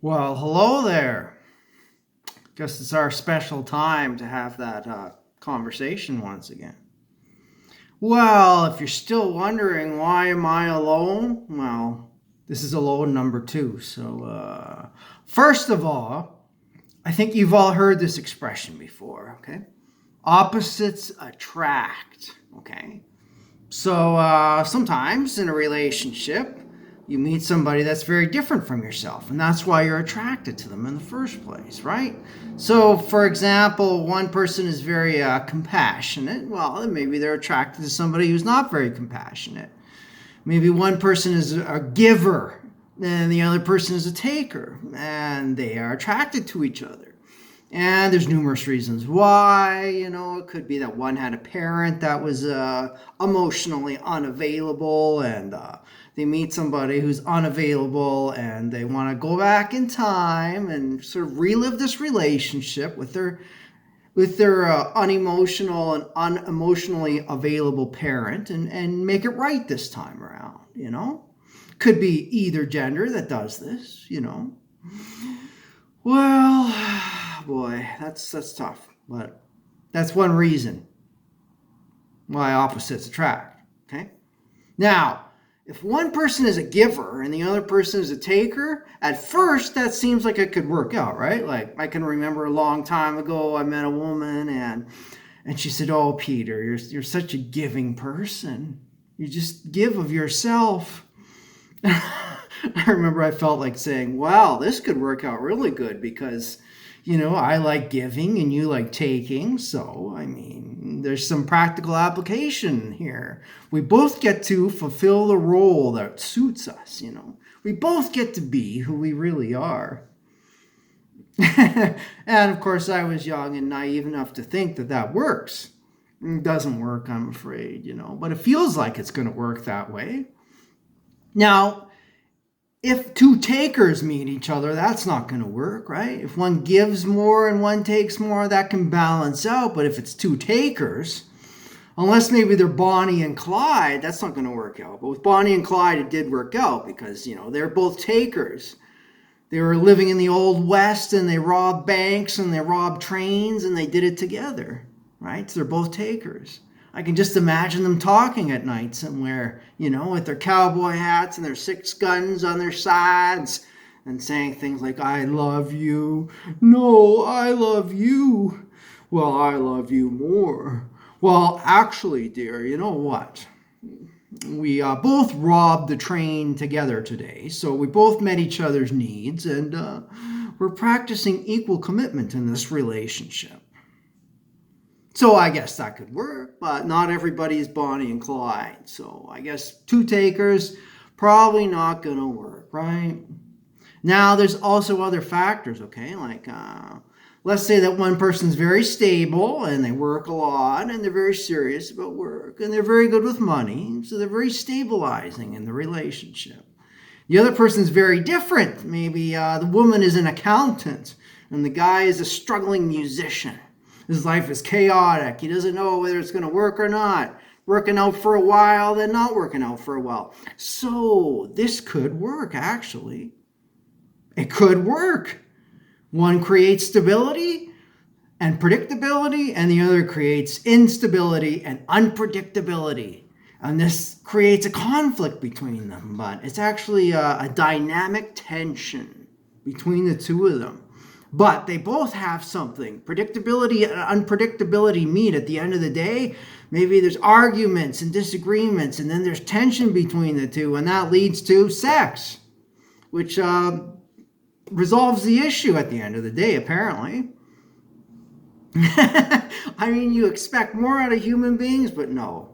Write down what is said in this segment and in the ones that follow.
Well, hello there. Guess it's our special time to have that conversation once again. Well, if you're still wondering why am I alone, well, this is alone number two. So, first of all, I think you've all heard this expression before, okay? Opposites attract, okay? So, sometimes in a relationship, you meet somebody that's very different from yourself, and that's why you're attracted to them in the first place, right? So, for example, one person is very compassionate. Well, then maybe they're attracted to somebody who's not very compassionate. Maybe one person is a giver, and the other person is a taker, and they are attracted to each other. And there's numerous reasons why. It could be that one had a parent that was emotionally unavailable, and they meet somebody who's unavailable, and they want to go back in time and sort of relive this relationship with their unemotional and unemotionally available parent, and make it right this time around. Could be either gender that does this. Well, boy, that's tough, but that's one reason why opposites attract, okay? Now, if one person is a giver and the other person is a taker, at first that seems like it could work out, right? Like, I can remember a long time ago I met a woman and she said, "Oh, Peter, you're such a giving person. You just give of yourself." I remember I felt like saying, "Wow, this could work out really good because, I like giving and you like taking. So, there's some practical application here. We both get to fulfill the role that suits us, We both get to be who we really are." And of course, I was young and naive enough to think that works. It doesn't work, I'm afraid, but it feels like it's going to work that way. Now, if two takers meet each other, that's not going to work, right? If one gives more and one takes more, that can balance out. But if it's two takers, unless maybe they're Bonnie and Clyde, that's not going to work out. But with Bonnie and Clyde, it did work out because, they're both takers. They were living in the Old West, and they robbed banks and they robbed trains, and they did it together, right? So they're both takers. I can just imagine them talking at night somewhere, with their cowboy hats and their 6 guns on their sides, and saying things like, "I love you." "No, I love you." "Well, I love you more." "Well, actually, dear, you know what? We both robbed the train together today, so we both met each other's needs, and we're practicing equal commitment in this relationship." So I guess that could work, but not everybody's Bonnie and Clyde. So I guess two takers, probably not going to work, right? Now, there's also other factors, okay? Like, let's say that one person's very stable and they work a lot and they're very serious about work and they're very good with money. So they're very stabilizing in the relationship. The other person's very different. Maybe the woman is an accountant and the guy is a struggling musician. His life is chaotic. He doesn't know whether it's going to work or not. Working out for a while, then not working out for a while. So this could work, actually. It could work. One creates stability and predictability, and the other creates instability and unpredictability. And this creates a conflict between them, but it's actually a dynamic tension between the two of them. But they both have something. Predictability and unpredictability meet at the end of the day. Maybe there's arguments and disagreements, and then there's tension between the two, and that leads to sex, which resolves the issue at the end of the day, apparently. You expect more out of human beings, but no.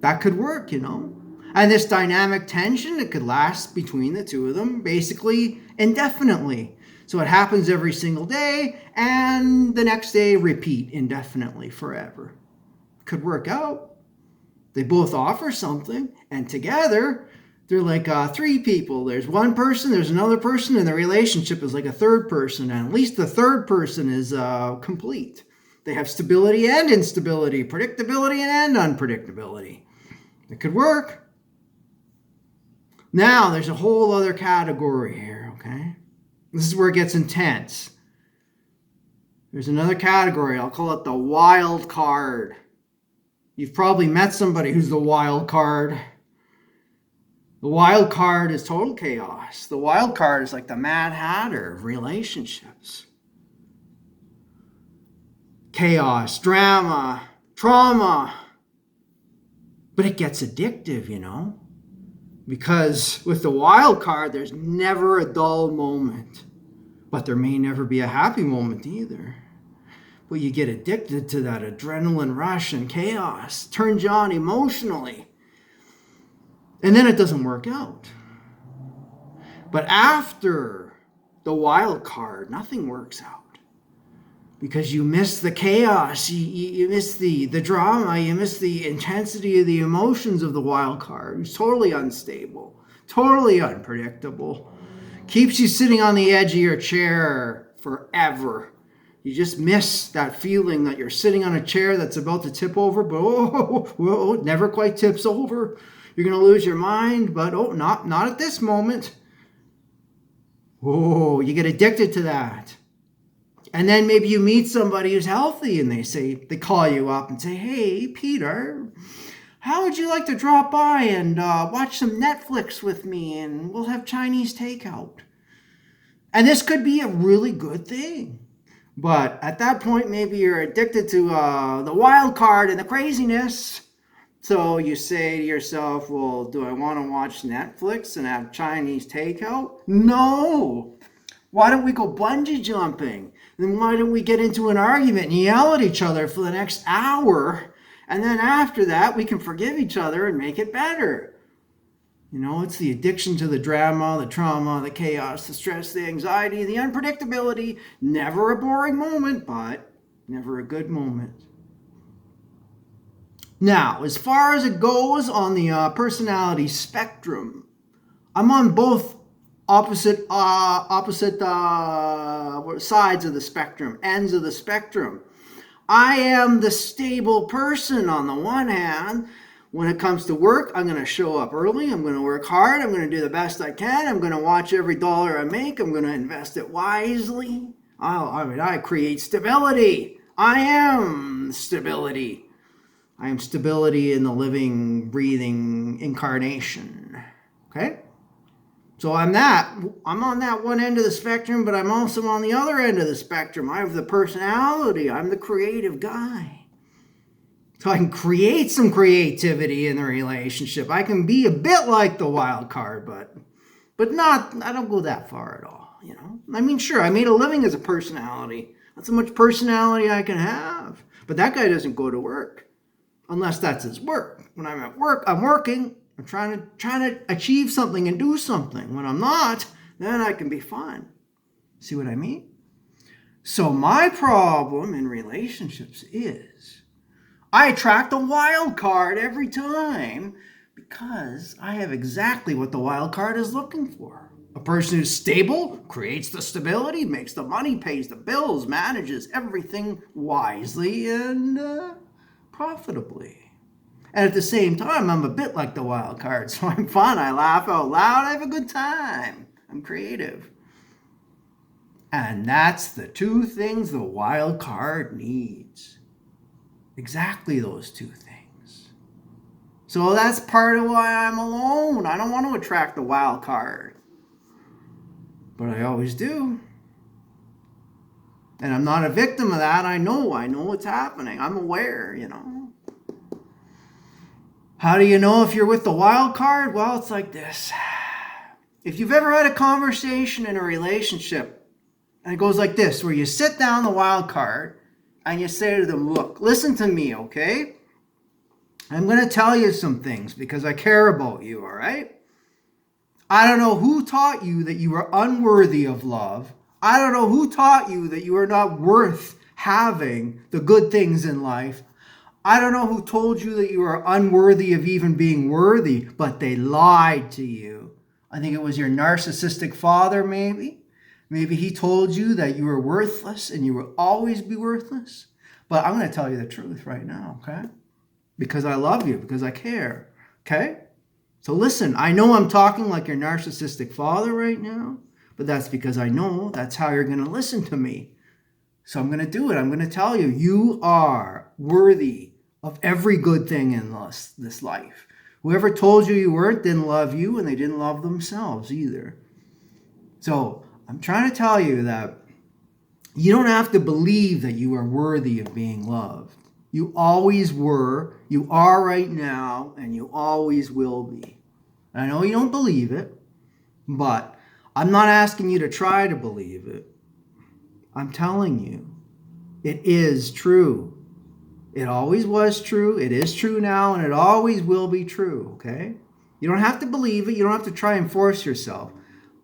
That could work, And this dynamic tension, it could last between the two of them basically indefinitely. So it happens every single day, and the next day repeat indefinitely forever. Could work out. They both offer something, and together they're like 3 people. There's one person, there's another person, and the relationship is like a third person, and at least the third person is complete. They have stability and instability, predictability and unpredictability. It could work. Now, there's a whole other category here, okay? This is where it gets intense. There's another category. I'll call it the wild card. You've probably met somebody who's the wild card. The wild card is total chaos. The wild card is like the Mad Hatter of relationships. Chaos, drama, trauma. But it gets addictive, you know? Because with the wild card, there's never a dull moment. But there may never be a happy moment either. But you get addicted to that adrenaline rush and chaos. Turns you on emotionally. And then it doesn't work out. But after the wild card, nothing works out. Because you miss the chaos, you miss the drama, you miss the intensity of the emotions of the wild card. It's totally unstable, totally unpredictable. Keeps you sitting on the edge of your chair forever. You just miss that feeling that you're sitting on a chair that's about to tip over, but it never quite tips over. You're going to lose your mind, but not at this moment. You get addicted to that. And then maybe you meet somebody who's healthy and they call you up and say, "Hey, Peter, how would you like to drop by and watch some Netflix with me and we'll have Chinese takeout?" And this could be a really good thing. But at that point, maybe you're addicted to the wild card and the craziness. So you say to yourself, well, do I want to watch Netflix and have Chinese takeout? No. Why don't we go bungee jumping? Then why don't we get into an argument and yell at each other for the next hour? And then after that, we can forgive each other and make it better. You know, it's the addiction to the drama, the trauma, the chaos, the stress, the anxiety, the unpredictability. Never a boring moment, but never a good moment. Now, as far as it goes on the personality spectrum, I'm on both opposite sides of the spectrum, ends of the spectrum. I am the stable person on the one hand. When it comes to work, I'm going to show up early. I'm going to work hard. I'm going to do the best I can. I'm going to watch every dollar I make. I'm going to invest it wisely. I create stability. I am stability. I am stability in the living, breathing incarnation. Okay? So I'm on that one end of the spectrum, but I'm also on the other end of the spectrum. I have the personality. I'm the creative guy. So I can create some creativity in the relationship. I can be a bit like the wild card, but not, I don't go that far at all, you know? I mean, sure, I made a living as a personality. That's how much personality I can have. But that guy doesn't go to work unless that's his work. When I'm at work, I'm working. I'm trying to achieve something and do something. When I'm not, then I can be fun. See what I mean? So my problem in relationships is I attract a wild card every time because I have exactly what the wild card is looking for. A person who's stable, creates the stability, makes the money, pays the bills, manages everything wisely and profitably. And at the same time, I'm a bit like the wild card, so I'm fun, I laugh out loud, I have a good time. I'm creative. And that's the two things the wild card needs. Exactly those two things. So that's part of why I'm alone. I don't want to attract the wild card. But I always do. And I'm not a victim of that. I know what's happening. I'm aware, you know. How do you know if you're with the wild card? Well, it's like this. If you've ever had a conversation in a relationship, and it goes like this, where you sit down the wild card and you say to them, look, listen to me, okay? I'm going to tell you some things because I care about you, all right? I don't know who taught you that you were unworthy of love. I don't know who taught you that you are not worth having the good things in life. I don't know who told you that you are unworthy of even being worthy, but they lied to you. I think it was your narcissistic father, maybe. Maybe he told you that you were worthless and you will always be worthless. But I'm going to tell you the truth right now, okay? Because I love you, because I care, okay? So listen, I know I'm talking like your narcissistic father right now, but that's because I know that's how you're going to listen to me. So I'm going to do it. I'm going to tell you, you are worthy of every good thing in this life. Whoever told you you weren't didn't love you, and they didn't love themselves either. So I'm trying to tell you that you don't have to believe that you are worthy of being loved. You always were, you are right now, and you always will be. I know you don't believe it, but I'm not asking you to try to believe it. I'm telling you, it is true. It always was true, it is true now, and it always will be true, okay? You don't have to believe it, you don't have to try and force yourself,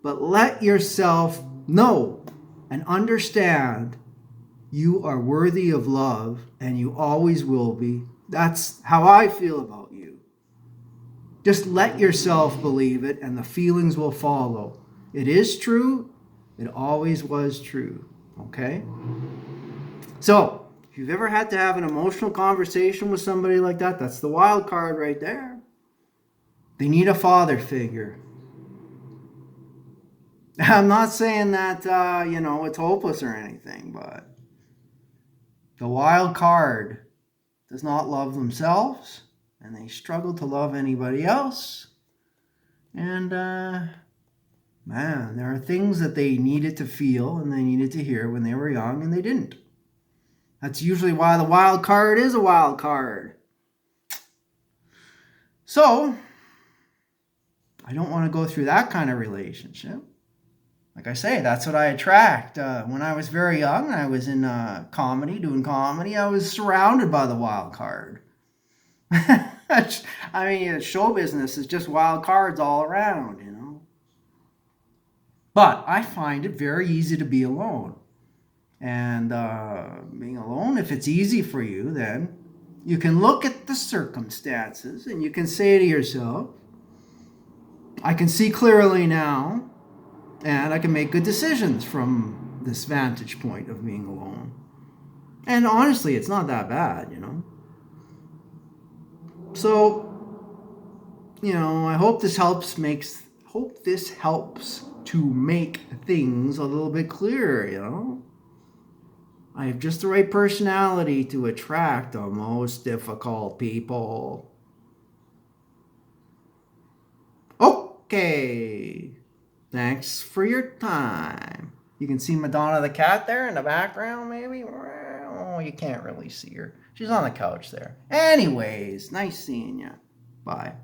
but let yourself know and understand you are worthy of love, and you always will be. That's how I feel about you. Just let yourself believe it, and the feelings will follow. It is true. It always was true. Okay? So, if you've ever had to have an emotional conversation with somebody like that, that's the wild card right there. They need a father figure. I'm not saying that, it's hopeless or anything, but the wild card does not love themselves, and they struggle to love anybody else. And, man, there are things that they needed to feel and they needed to hear when they were young, and they didn't. That's usually why the wild card is a wild card. So, I don't want to go through that kind of relationship. Like I say, that's what I attract. When I was very young, I was in doing comedy. I was surrounded by the wild card. I mean, show business is just wild cards all around, But I find it very easy to be alone. And being alone, if it's easy for you, then you can look at the circumstances and you can say to yourself, I can see clearly now, and I can make good decisions from this vantage point of being alone. And honestly, it's not that bad, So, I hope this helps to make things a little bit clearer, I have just the right personality to attract the most difficult people. Okay. Thanks for your time. You can see Madonna the cat there in the background, maybe? Oh, you can't really see her. She's on the couch there. Anyways, nice seeing you. Bye.